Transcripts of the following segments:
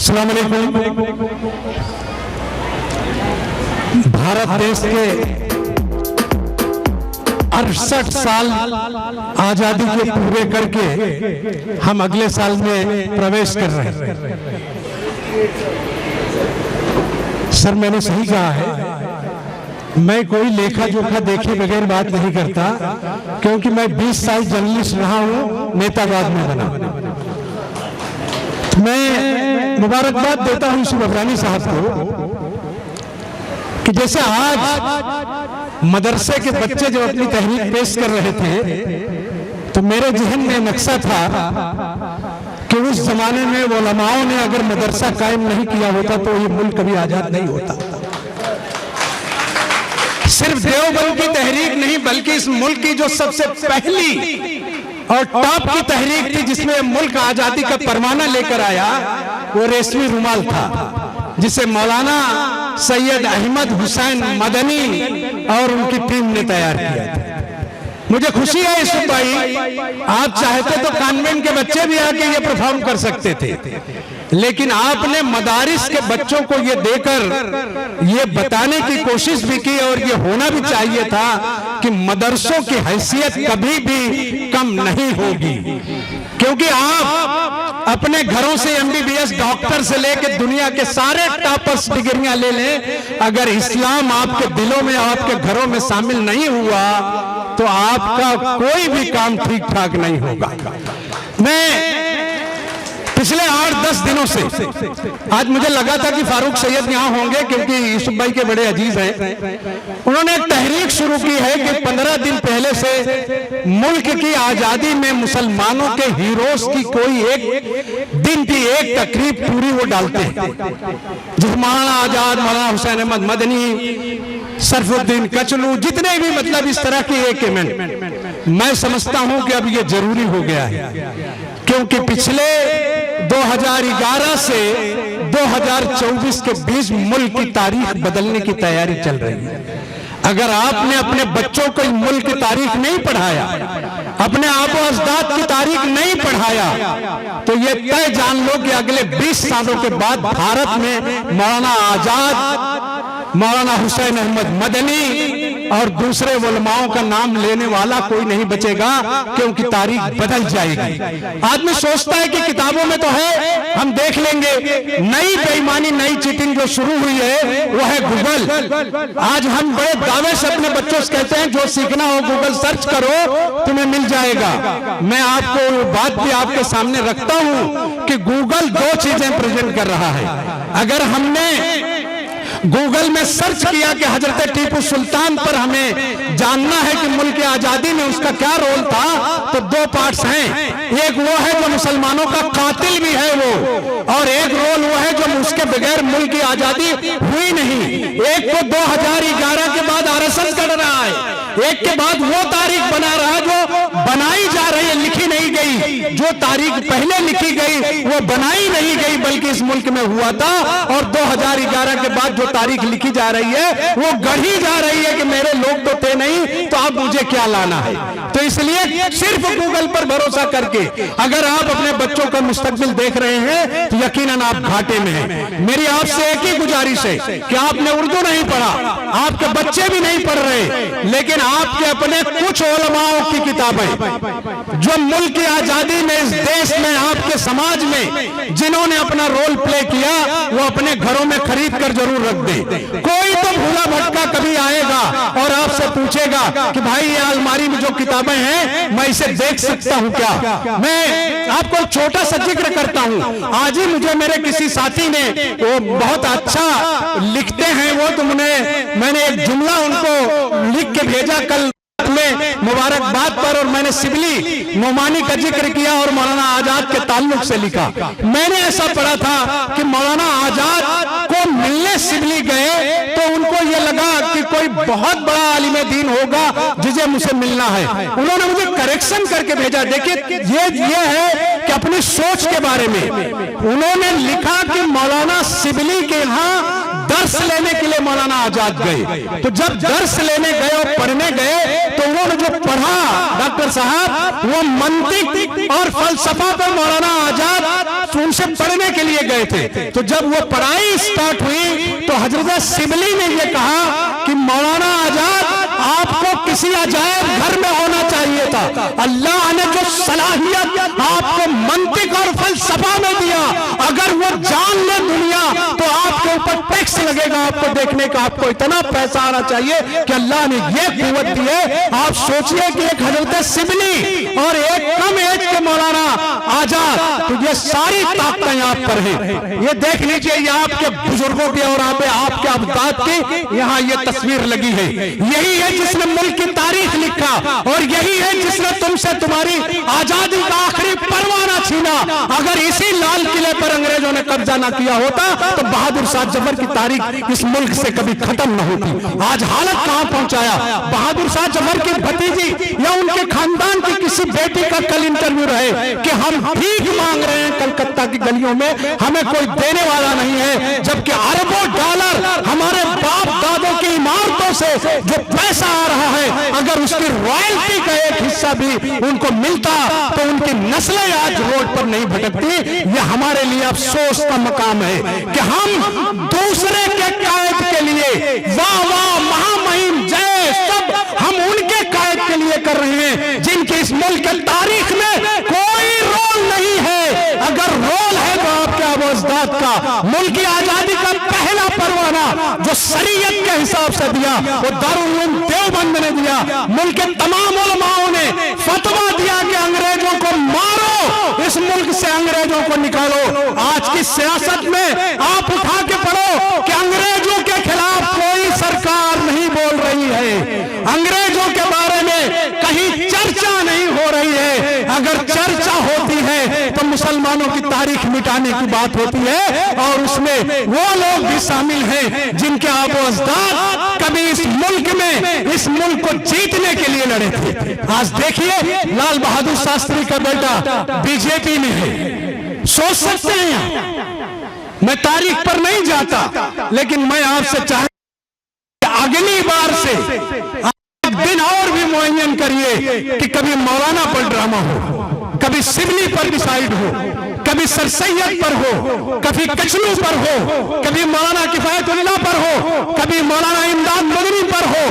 अस्सलाम वालेकुम। भारत देश के 68 साल आजादी के पूरे करके हम अगले साल में प्रवेश कर रहे हैं। सर मैंने सही कहा है, मैं कोई लेखा जोखा देखे बगैर बात नहीं करता, क्योंकि मैं 20 साल जर्नलिस्ट रहा हूं, नेतावाद में बना। मैं मुबारकबाद देता हूं यूसुफ अफरानी साहब को कि जैसे आज मदरसे के बच्चे जो अपनी तहरीक पेश कर रहे थे, तो मेरे जहन में नक्शा था कि उस जमाने में उलमाओं ने अगर मदरसा कायम नहीं किया होता तो ये मुल्क कभी आजाद नहीं होता। सिर्फ देवबंद की तहरीक नहीं, बल्कि इस मुल्क की जो सबसे पहली और टॉप की तहरीक थी जिसमें मुल्क आजादी का परवाना लेकर आया, वो रेशमी रुमाल था, जिसे मौलाना सैयद अहमद हुसैन मदनी और उनकी टीम ने तैयार किया था। मुझे खुशी है यूसुफ भाई, आप चाहते तो कॉन्वेंट के बच्चे भी आके ये परफॉर्म कर सकते थे, लेकिन आपने मदारिस के बच्चों को ये देकर ये बताने की कोशिश भी की, और ये होना भी चाहिए था कि मदरसों की हैसियत कभी भी कम नहीं होगी। क्योंकि आप अपने घरों से MBBS डॉक्टर से लेकर दुनिया के सारे टॉपर्स डिग्रियां ले लें, अगर इस्लाम आपके दिलों में, आपके घरों में शामिल नहीं हुआ तो आपका कोई भी काम ठीक ठाक नहीं होगा। मैं पिछले 8-10 दिनों से, आज मुझे लगा था कि फारूक सैयद यहाँ होंगे क्योंकि यूसुफ भाई के बड़े अजीज हैं, उन्होंने एक तहरीक शुरू की है कि 15 दिन पहले से मुल्क की आजादी में मुसलमानों के हीरोज की कोई एक दिन की एक तकरीब पूरी वो डालते हैं, जिस मौलाना आजाद, मौलाना हुसैन अहमद मदनी, सरफुद्दीन कचलू, जितने भी मतलब इस तरह की एक इवेंट, मैं समझता हूं कि अब ये जरूरी हो गया है, क्योंकि पिछले 2011 से 2024 के बीच मुल्क की तारीख बदलने की तैयारी चल रही है। अगर आपने अपने बच्चों को मुल्क की तारीख नहीं पढ़ाया, अपने आबो अजदाद की तारीख नहीं पढ़ाया, तो ये तय जान लो कि अगले 20 सालों के बाद भारत में मौलाना आजाद, मौलाना हुसैन अहमद मदनी और दूसरे उलमाओं का नाम लेने वाला कोई नहीं बचेगा, क्योंकि तारीख बदल जाएगी। आदमी सोचता है कि किताबों में तो है, हम देख लेंगे। नई बेईमानी, नई चीटिंग जो शुरू हुई है वो है गूगल। आज हम बड़े दावे से अपने बच्चों से कहते हैं जो सीखना हो गूगल सर्च करो, तुम्हें मिल जाएगा। मैं आपको बात भी आपके सामने रखता हूं कि गूगल 2 चीजें प्रेजेंट कर रहा है। अगर हमने गूगल में सर्च किया कि हजरत टीपू सुल्तान पर हमें जानना है कि मुल्क की आजादी में उसका क्या रोल था, तो 2 पार्ट्स हैं। एक वो है जो मुसलमानों का कातिल भी है वो, और एक रोल वो है जो उसके बगैर मुल्क की आजादी हुई नहीं। एक को 2011 के बाद RSS कर रहा है, एक के बाद वो तारीख बना रहा है जो बनाई जा रही है, लिखी नहीं गई। जो तारीख पहले लिखी गई वो बनाई नहीं गई, बल्कि इस मुल्क में हुआ था, और 2011 के बाद जो तारीख लिखी जा रही है वो गढ़ी जा रही है कि मेरे लोग तो थे नहीं, तो अब मुझे क्या लाना है। तो इसलिए सिर्फ गूगल पर भरोसा करके अगर आप अपने बच्चों का मुस्तकबिल देख रहे हैं तो यकीनन आप घाटे में हैं। मेरी आपसे एक ही गुजारिश है कि आपने उर्दू नहीं पढ़ा, आपके बच्चे भी नहीं पढ़ रहे, लेकिन आपके अपने कुछ उलमाओं की किताबें जो मुल्क की आजादी में, इस देश में, आपके समाज में जिन्होंने अपना रोल प्ले किया, वो अपने घरों में खरीद कर जरूर रख दे। कोई तो भूला भटका कभी आएगा और आपसे पूछेगा कि भाई ये अलमारी में जो किताबें हैं मैं इसे देख सकता हूं क्या। मैं आपको छोटा सा जिक्र करता हूं। आज ही मुझे मेरे किसी साथी ने, वो बहुत अच्छा लिखते हैं वो, तो मैंने एक जुमला उनको लिख के भेजा कल में मुबारकबाद पर, और मैंने सिबली नोमानी का जिक्र किया और मौलाना आजाद के ताल्लुक से लिखा। मैंने ऐसा पढ़ा था कि मौलाना आजाद को मिलने सिबली गए तो उनको ये लगा कि कोई बहुत बड़ा आलिम दीन होगा जिसे मुझे मिलना है। उन्होंने मुझे करेक्शन करके भेजा। देखिए ये है कि अपनी सोच के बारे में उन्होंने लिखा कि मौलाना सिबली के यहाँ दर्स लेने के लिए मौलाना आजाद गए। तो जब दर्स लेने गए और पढ़ने गए तो उन्होंने जो पढ़ा डॉक्टर साहब, वो मंतिक और फलसफा पर मौलाना आजाद उनसे पढ़ने के लिए गए थे। तो जब वो पढ़ाई स्टार्ट हुई तो हजरत शिबली ने ये कहा कि मौलाना आजाद आपको किसी अजायब घर में होना चाहिए था। अल्लाह ने जो सलाहियत आपको मंतिक और फलसफा में दिया, अगर वो जान ले दुनिया तो आपके ऊपर टैक्स लगेगा आपको देखने का। आपको इतना पैसा आना चाहिए कि अल्लाह ने ये कुव्वत दी है। आप सोचिए कि एक हजरत शिबली और एक कम एज के मौलाना आजाद, तो ये सारी ताकतें आप पर हैं। ये देख लीजिए, ये आपके बुजुर्गों की और आपके अबदाद की यहाँ ये तस्वीर लगी है। यही है जिसने मुल्क की तारीख लिखा और यही है जिसने तुमसे तुम्हारी आजादी का आखिरी परवाना छीना। अगर इसी लाल किले पर अंग्रेजों ने कब्जा ना किया होता तो बहादुर शाह जफर की तारीख इस मुल्क से कभी खत्म न होती। आज हालत कहां पहुंचाया। बहादुर शाह जफर की भतीजी या उनके खानदान की किसी बेटी का कल इंटरव्यू रहे कि हम भीख मांग रहे हैं कलकत्ता की गलियों में, हमें कोई देने वाला नहीं है, जबकि अरबों डॉलर हमारे बाप दादों की इमारतों से जो पैसा आ रहा है, अगर उसकी रॉयल्टी का एक हिस्सा भी उनको मिलता तो उनकी नस्लें आज रोड पर नहीं भटकती। ये हमारे लिए अफसोस का मकाम है कि हम दूसरे के कायद के लिए वाह वाह महामहिम जय सब हम उनके कायद के लिए कर रहे हैं जिनकी इस मुल्क की तारीख में कोई रोल नहीं है। अगर रोल है तो आपके अबोजदाद का। मुल्क की आजादी का पहला परवाना जो शरीयत के हिसाब से दिया वो दारुल उलूम देवबंद ने दिया। मुल्क के तमाम उलमाओं ने फतवा दिया कि अंग्रेजों को मारो, इस मुल्क से अंग्रेजों को निकालो। आज की सियासत में आप उठा के पढ़ो कि अंग्रेजों के खिलाफ कोई सरकार नहीं बोल रही है, अंग्रेजों के बारे में कहीं चर्चा नहीं हो रही है। अगर चर्चा होती है तो मुसलमानों की तारीख मिटाने की बात होती है और उसमें वो लोग भी शामिल हैं जिनके आबो अजदाद कभी इस मुल्क में इस मुल्क को जीतने के लिए लड़े थे। आज देखिए लाल बहादुर शास्त्री का बेटा बीजेपी में है। सोच सकते हैं, मैं तारीख पर नहीं जाता, लेकिन मैं आपसे चाहता अगली बार से एक दिन और भी मुअय्यन करिए कि कभी मौलाना पर ड्रामा हो, कभी शिबली पर डिसाइड हो, कभी सर सैयद पर हो, कभी कचलू पर हो, कभी मौलाना किफायतुल्लाह पर हो, कभी मौलाना इमदाद मदनी पर हो,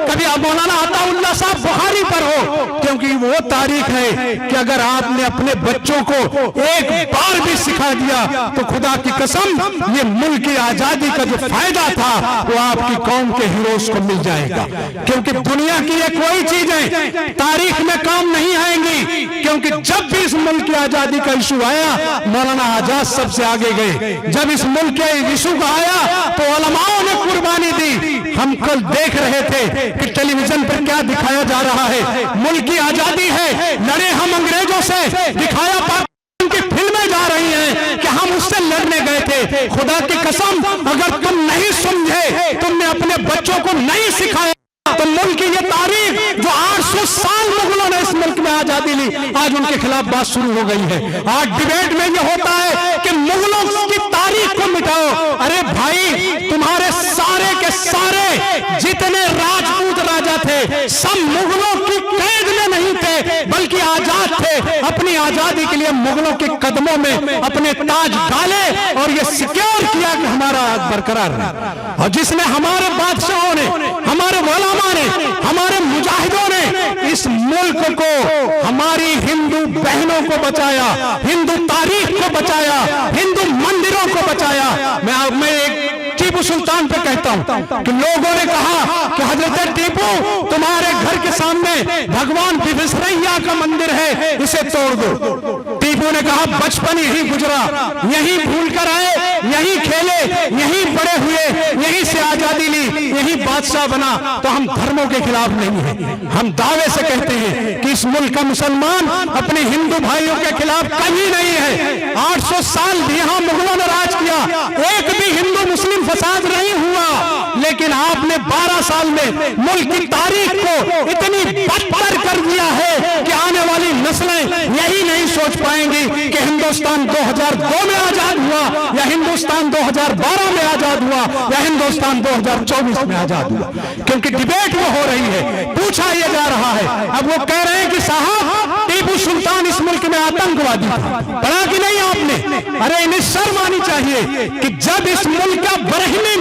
कभी मौलाना अताउल्लाह साहब बुखारी पर हो। क्योंकि वो तारीख है कि अगर आपने अपने बच्चों को एक बार भी सिखा दिया तो खुदा की कसम ये मुल्क की आजादी का जो फायदा था वो आपकी कौम के हीरोज को मिल जाएगा। क्योंकि दुनिया की ये कोई चीजें तारीख में काम नहीं आएंगी, क्योंकि जब भी इस मुल्क की आजादी का इशू आया मौलाना आजाद सबसे आगे गए। जब इस मुल्क के इशू का आया तो उलमाओं ने कुर्बानी दी। हम कल देख रहे थे कि टेलीविजन पर क्या दिखाया जा रहा है। मुल्क की आजादी है, लड़े हम अंग्रेजों से, दिखाया पाकिस्तान की फिल्में जा रही हैं कि हम उससे लड़ने गए थे। खुदा की कसम अगर तुम नहीं समझे, तुमने अपने बच्चों को नहीं सिखाया तो मुल्क की ये तारीख जो 800 साल मुगलों ने इस मुल्क में आजादी ली, आज उनके खिलाफ बात शुरू हो गई है। आज डिबेट में ये होता है कि मुगलों की तारीख को मिटाओ। अरे भाई, तुम्हारे सारे के सारे जितने राजपूत राजा थे सब मुगलों की कैद में नहीं थे, बल्कि आजाद थे। अपनी आजादी के लिए मुगलों के कदमों में अपने ताज डाले और ये सिक्योर किया कि हमारा आज बरकरार रहे। और जिसने हमारे बादशाहों ने, हमारे वलामा ने, हमारे मुजाहिदों ने इस मुल्क को, हमारी हिंदू बहनों को बचाया, हिंदू तारीख को बचाया, हिंदू मंदिरों को बचाया। मैं एक टीपू सुल्तान पे कहता हूं कि लोगों ने कहा कि हजरत टीपू तुम्हारे घर के सामने भगवान विश्वसरैया का मंदिर है, इसे तोड़ दो। टीपू ने कहा बचपन यही गुजरा, यही भूल कर आए, यही खेले, यही बड़े हुए, यही से आजादी ली, यही बादशाह बना। तो हम धर्मों के खिलाफ नहीं है। हम दावे से कहते हैं कि इस मुल्क का मुसलमान अपने हिंदू भाइयों के खिलाफ कहीं नहीं है। 800 साल यहाँ मुगलों ने राज किया, एक भी हिंदू मुस्लिम फसाद नहीं हुआ, लेकिन आपने 12 साल में मुल्क की तारीख को इतनी बदतर कर दिया है कि आने वाली नस्लें यही नहीं सोच पाएंगी कि हिंदुस्तान 2002 में आजाद हुआ या हिंदुस्तान 2012 में आजाद हुआ या हिंदुस्तान 2024 में आजाद हुआ। क्योंकि डिबेट वो हो रही है, पूछा यह जा रहा है। अब वो कह रहे हैं कि साहब टीपू सुल्तान इस मुल्क में आतंकवादी था। पढ़ा कि नहीं आपने? अरे इन्हें शर्म आनी चाहिए कि जब इस मुल्क का बरहमिन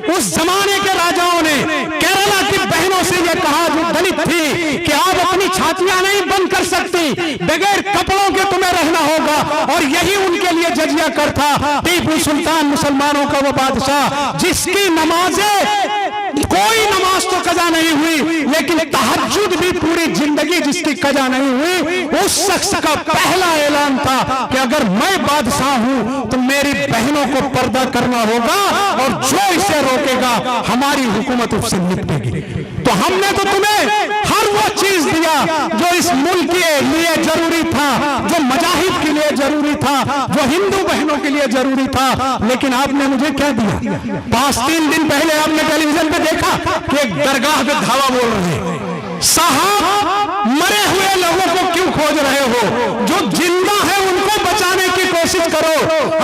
उस जमाने के राजाओं ने केरला की बहनों से यह कहा जो दलित थी कि आप अपनी छातियां नहीं बंद कर सकती, बगैर कपड़ों के तुम्हें रहना होगा, और यही उनके लिए जजिया कर था। टीपू सुल्तान मुसलमानों का वो बादशाह जिसकी नमाजें कोई नमाज तो कजा नहीं हुई, लेकिन तहज्जुद भी पूरी जिंदगी जिसकी कजा नहीं हुई, उस शख्स का पहला ऐलान था कि अगर मैं बादशाह हूं तो मेरी बहनों को पर्दा करना होगा, और जो इसे रोकेगा हमारी हुकूमत उससे निपटेगी। तो हमने तो तुम्हें हर वो चीज दिया जो इस मुल्क के लिए जरूरी था, जो मजाहिब के लिए जरूरी था, जो हिंदू बहनों के लिए जरूरी था, लेकिन आपने मुझे क्या दिया? 3 दिन पहले आपने टेलीविजन पे देखा कि एक दरगाह पे धावा बोल रहे हैं, साहब मरे हुए लोगों को क्यों खोज रहे हो? जो जिंदा है उनको बचाने की कोशिश करो।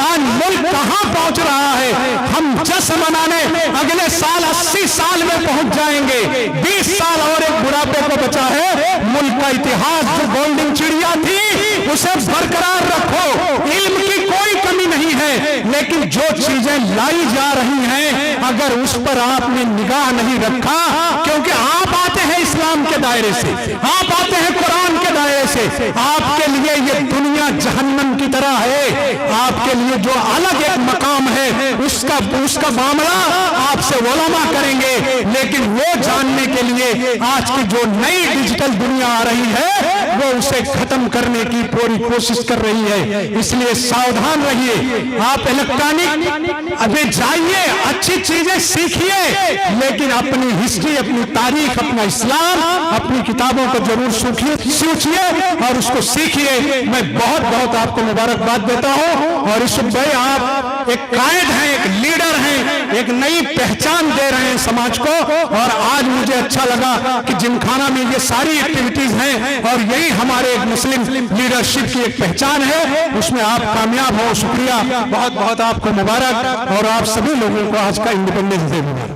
आज मुल्क कहां पहुंच रहा है? हम जश्न मनाने अगले साल 80 साल में पहुंच जाएंगे। 20 साल और एक बुढ़ापे को बचा है। मुल्क का इतिहास जो गोल्डन चिड़िया थी उसे बरकरार रखो। इल्म की कोई कमी नहीं है, लेकिन जो चीजें लाई जा रही हैं अगर उस पर आपने निगाह नहीं रखा, क्योंकि आप आते हैं इस्लाम के दायरे से, आप आते हैं कुरान के दायरे से, आपके लिए ये दुनिया जहन्नम की तरह है। आपके लिए जो अलग एक मकाम है उसका मामला आपसे उलमा करेंगे, लेकिन वो जानने के लिए आज की जो नई डिजिटल दुनिया आ रही है वो उसे खत्म करने की पूरी कोशिश कर रही है। इसलिए सावधान रहिए। आप इलेक्ट्रॉनिक अभी जाइए, अच्छी चीजें सीखिए, लेकिन अपनी हिस्ट्री, अपनी तारीख, अपना इस्लाम, अपनी किताबों को जरूर सूखिए और उसको सीखिए। मैं बहुत बहुत आपको मुबारकबाद देता हूं। और इस भाई आप एक कायद हैं, एक लीडर हैं, एक नई पहचान दे रहे हैं समाज को। और आज मुझे अच्छा लगा कि जिमखाना में ये सारी एक्टिविटीज हैं और यही हमारे एक मुस्लिम लीडरशिप की एक पहचान है, उसमें आप कामयाब हो। शुक्रिया, बहुत बहुत आपको मुबारक, और आप सभी लोगों को आज का इंडिपेंडेंस डे मुबारक।